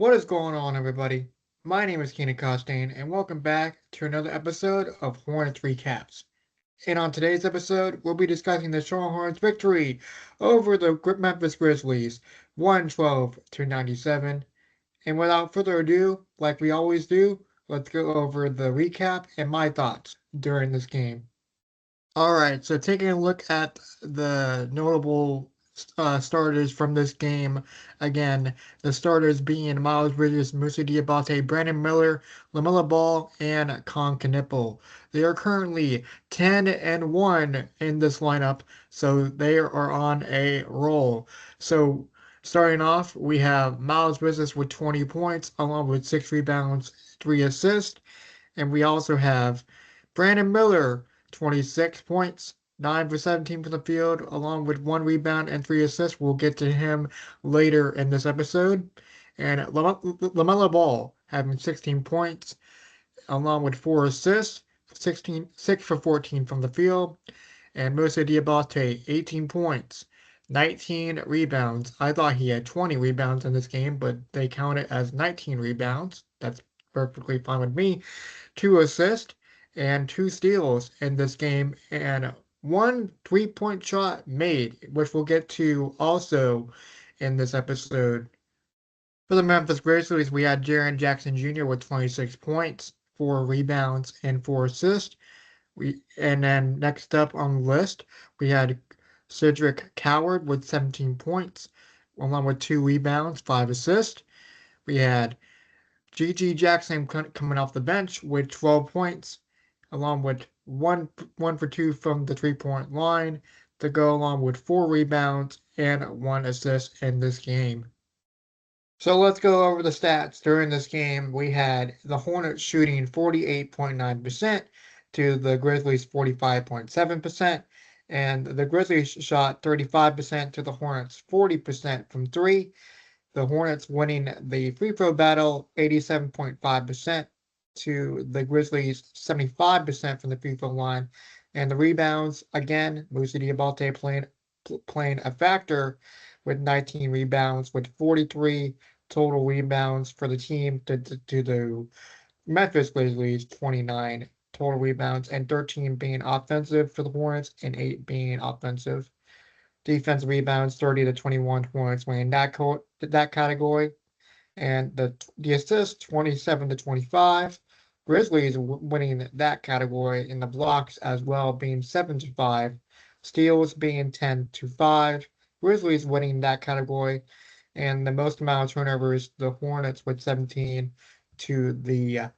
What is going on, everybody? My name is Keenan Costain, and welcome back to another episode of Hornets Recaps. And on today's episode, we'll be discussing the Charlotte Hornets' victory over the Memphis Grizzlies, 112 to 97. And without further ado, like we always do, let's go over the recap and my thoughts during this game. All right, so taking a look at the notable starters from this game, again, the starters being Miles Bridges, Musa Diabate, Brandon Miller, LaMelo Ball, and Con Knipple. They are currently 10-1 in this lineup, so they are on a roll. So starting off, we have Miles Bridges with 20 points, along with 6 rebounds, 3 assists, and we also have Brandon Miller 26 points, 9 for 17 from the field, along with 1 rebound and 3 assists. We'll get to him later in this episode. And LaMelo Ball having 16 points, along with 4 assists, 6 for 14 from the field. And Musa Diabate, 18 points, 19 rebounds. I thought he had 20 rebounds in this game, but they count it as 19 rebounds. That's perfectly fine with me. 2 assists and 2 steals in this game, and 1 3-point shot made, which we'll get to also in this episode. For the Memphis Grizzlies, we had Jaren Jackson Jr. with 26 points, 4 rebounds, and 4 assists. And then next up on the list, we had Cedric Coward with 17 points, along with 2 rebounds, 5 assists. We had GG Jackson coming off the bench with 12 points, along with one for two from the 3-point line to go along with 4 rebounds and 1 assist in this game. So let's go over the stats. During this game, we had the Hornets shooting 48.9% to the Grizzlies 45.7%, and the Grizzlies shot 35% to the Hornets 40% from three. The Hornets winning the free throw battle 87.5% to the Grizzlies 75% from the free throw line. And the rebounds, again, Musa Diabate playing a factor with 19 rebounds, with 43 total rebounds for the team to the Memphis Grizzlies, 29 total rebounds, and 13 being offensive for the Hornets and 8 being offensive. Defensive rebounds 30 to 21 Hornets winning that category, and the assists 27 to 25. Grizzlies winning that category in the blocks as well, being 7 to 5. Steals being 10 to 5. Grizzlies winning that category, and the most amount of turnovers, the Hornets with 17 to the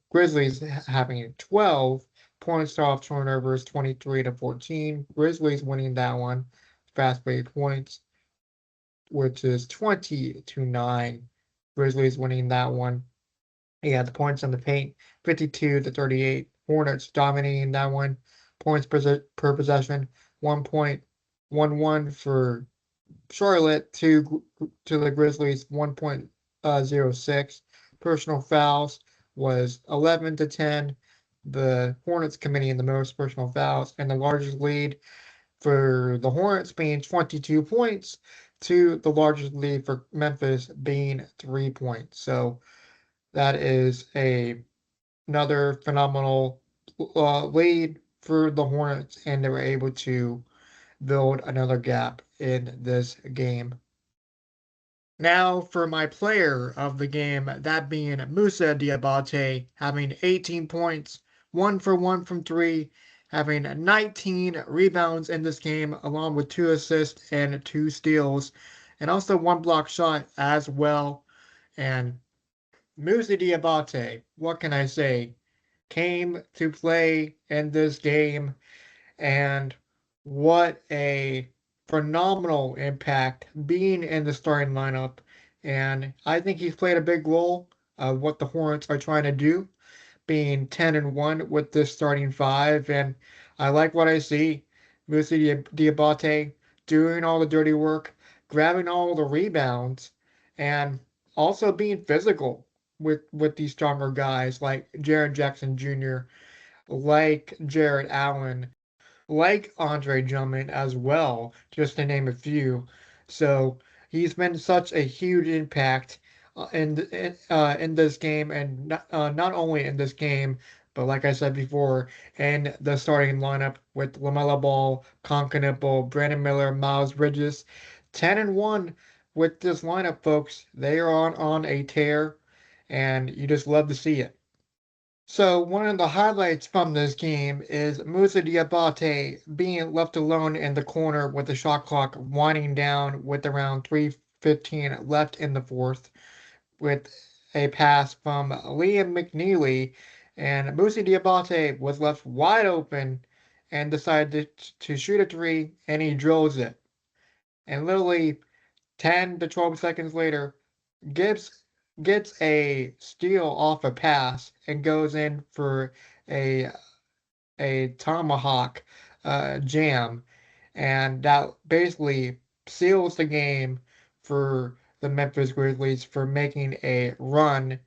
Grizzlies having 12 points off turnovers, 23 to 14. Grizzlies winning that one, fast break points, which is 20 to 9. Grizzlies winning that one. Yeah, the points on the paint, 52 to 38. Hornets dominating that one. Points per possession, 1.11 for Charlotte to the Grizzlies, 1.06. Personal fouls was 11 to 10. The Hornets committing the most personal fouls, and the largest lead for the Hornets being 22 points to the largest lead for Memphis being 3 points. So that is another phenomenal lead for the Hornets, and they were able to build another gap in this game. Now for my player of the game, that being Musa Diabate, having 18 points, 1 for 1 from three, having 19 rebounds in this game, along with 2 assists and 2 steals, and also 1 block shot as well. And Musa Diabate, what can I say, came to play in this game, and what a phenomenal impact being in the starting lineup. And I think he's played a big role of what the Hornets are trying to do, being 10-1 with this starting five. And I like what I see. Musa Diabate doing all the dirty work, grabbing all the rebounds, and also being physical with these stronger guys like Jaren Jackson Jr., like Jared Allen, like Andre Drummond as well, just to name a few. So he's been such a huge impact in this game, and not only in this game, but like I said before, in the starting lineup with LaMelo Ball, Concanipple, Brandon Miller, Miles Bridges, 10-1 with this lineup, folks. They are on a tear, and you just love to see it. So one of the highlights from this game is Musa Diabate being left alone in the corner with the shot clock winding down with around 3:15 left in the fourth, with a pass from Liam McNeely, and Musa Diabate was left wide open and decided to shoot a three, and he drills it. And literally 10 to 12 seconds later, Gibbs gets a steal off a pass and goes in for a a tomahawk jam, and that basically seals the game for the Memphis Grizzlies for making a run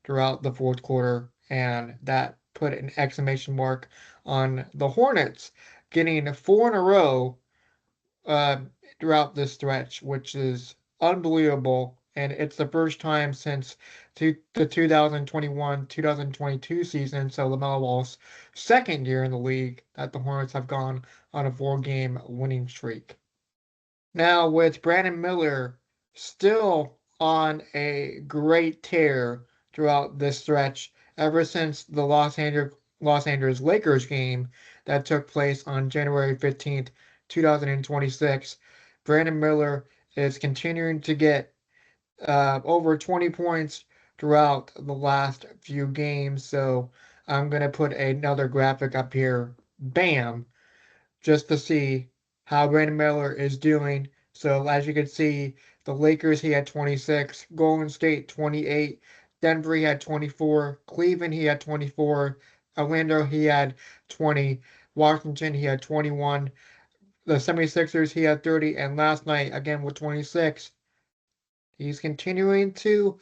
throughout the fourth quarter, and that put an exclamation mark on the Hornets getting four in a row uh, throughout this stretch, which is unbelievable. And it's the first time since the 2021-2022 season, so LaMelo Ball's second year in the league, that the Hornets have gone on a four-game winning streak. Now, with Brandon Miller still on a great tear throughout this stretch, ever since the Los Angeles Lakers game that took place on January 15th, 2026, Brandon Miller is continuing to get over 20 points throughout the last few games. So I'm going to put another graphic up here. Bam! Just to see how Brandon Miller is doing. So as you can see, the Lakers he had 26, Golden State 28, Denver he had 24, Cleveland he had 24, Orlando he had 20, Washington he had 21, the 76ers he had 30, and last night again with 26. He's continuing to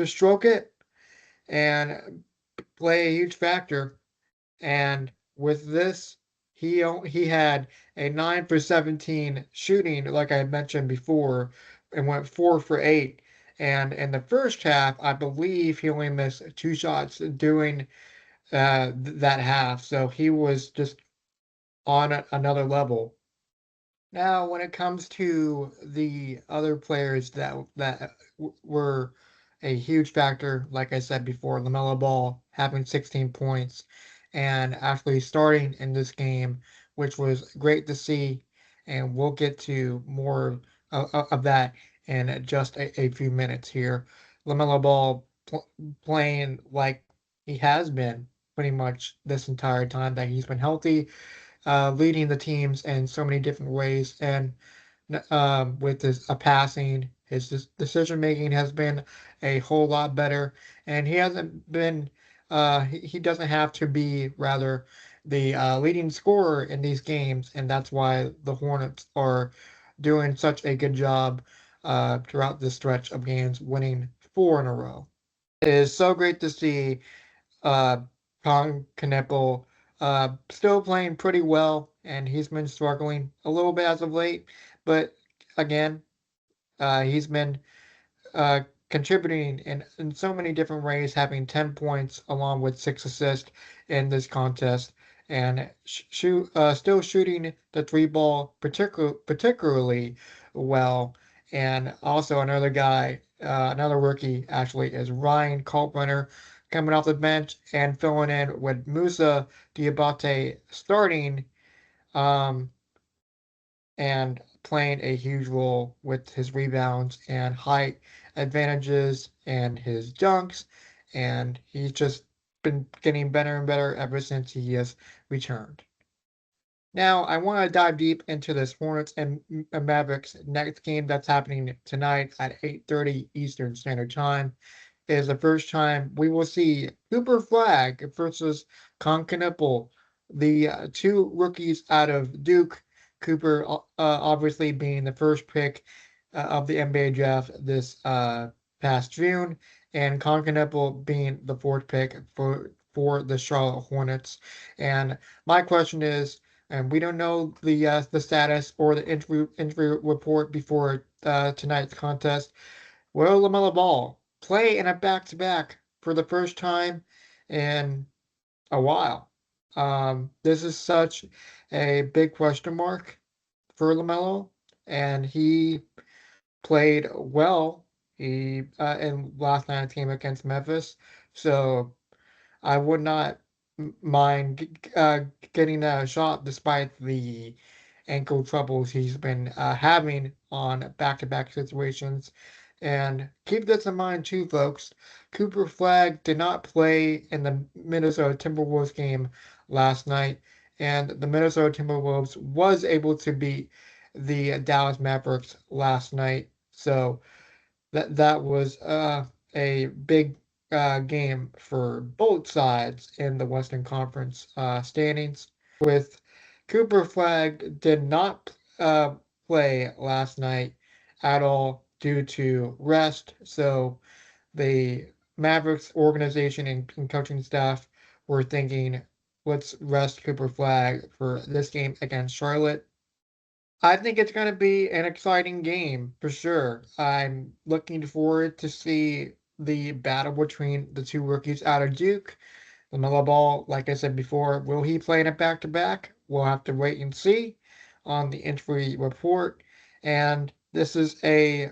stroke it and play a huge factor. And with this, he had a 9 for 17 shooting, like I mentioned before, and went 4 for 8. And in the first half, I believe he only missed two shots during that half. So he was just on another level. Now, when it comes to the other players that were a huge factor, like I said before, LaMelo Ball having 16 points and actually starting in this game, which was great to see, and we'll get to more of that in just a few minutes here. LaMelo Ball playing like he has been pretty much this entire time that he's been healthy, leading the teams in so many different ways. And with his passing, his decision making has been a whole lot better. And he hasn't been, he doesn't have to be rather the leading scorer in these games. And that's why the Hornets are doing such a good job throughout this stretch of games, winning four in a row. It is so great to see uh, Kong Kneppel still playing pretty well, and he's been struggling a little bit as of late. But again, he's been uh, contributing in so many different ways, having 10 points along with 6 assists in this contest, and still shooting the three ball particularly well. And also another guy, another rookie actually, is Ryan Kalkbrenner coming off the bench and filling in with Musa Diabate starting. Um, and playing a huge role with his rebounds and height advantages and his dunks. And he's just been getting better and better ever since he has returned. Now, I want to dive deep into this Hornets and Mavericks next game that's happening tonight at 8:30 Eastern Standard Time. Is the first time we will see Cooper Flagg versus Concanipple, the two rookies out of Duke. Cooper, obviously being the first pick of the NBA draft this past June, and Concanipple being the fourth pick for the Charlotte Hornets. And my question is, and we don't know the status or the injury report before tonight's contest. Will LaMelo Ball play in a back-to-back for the first time in a while. This is such a big question mark for LaMelo, and he played well. He in last night's game against Memphis, so I would not mind getting a shot despite the ankle troubles he's been having on back-to-back situations. And keep this in mind too, folks. Cooper Flagg did not play in the Minnesota Timberwolves game last night, and the Minnesota Timberwolves was able to beat the Dallas Mavericks last night. So that was a big game for both sides in the Western Conference standings. With Cooper Flagg did not play last night at all due to rest, so the Mavericks organization and coaching staff were thinking, let's rest Cooper Flagg for this game against Charlotte. I think it's going to be an exciting game for sure. I'm looking forward to see the battle between the two rookies out of Duke. LaMelo Ball, like I said before, will he play in a back-to-back? We'll have to wait and see on the injury report. And this is a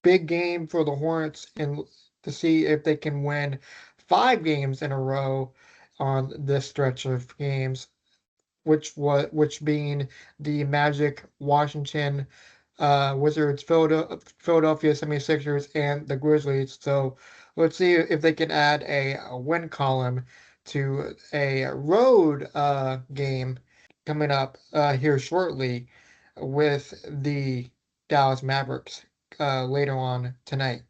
big game for the Hornets and to see if they can win 5 games in a row on this stretch of games, which being the Magic, Washington Wizards, Philadelphia 76ers, and the Grizzlies. So let's see if they can add a win column to a road game coming up here shortly with the Dallas Mavericks later on tonight.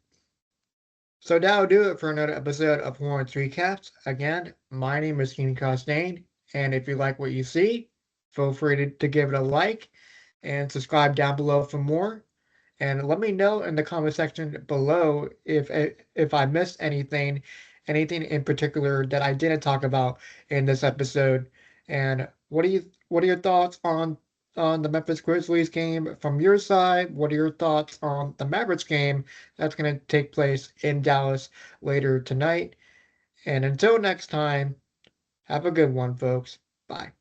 So that'll do it for another episode of Hornets Recaps. Again, my name is Keenan Costain, and if you like what you see, feel free to give it a like and subscribe down below for more. And let me know in the comment section below if I missed anything in particular that I didn't talk about in this episode. And what are your thoughts on the Memphis Grizzlies game from your side? What are your thoughts on the Mavericks game that's going to take place in Dallas later tonight? And until next time, have a good one, folks. Bye.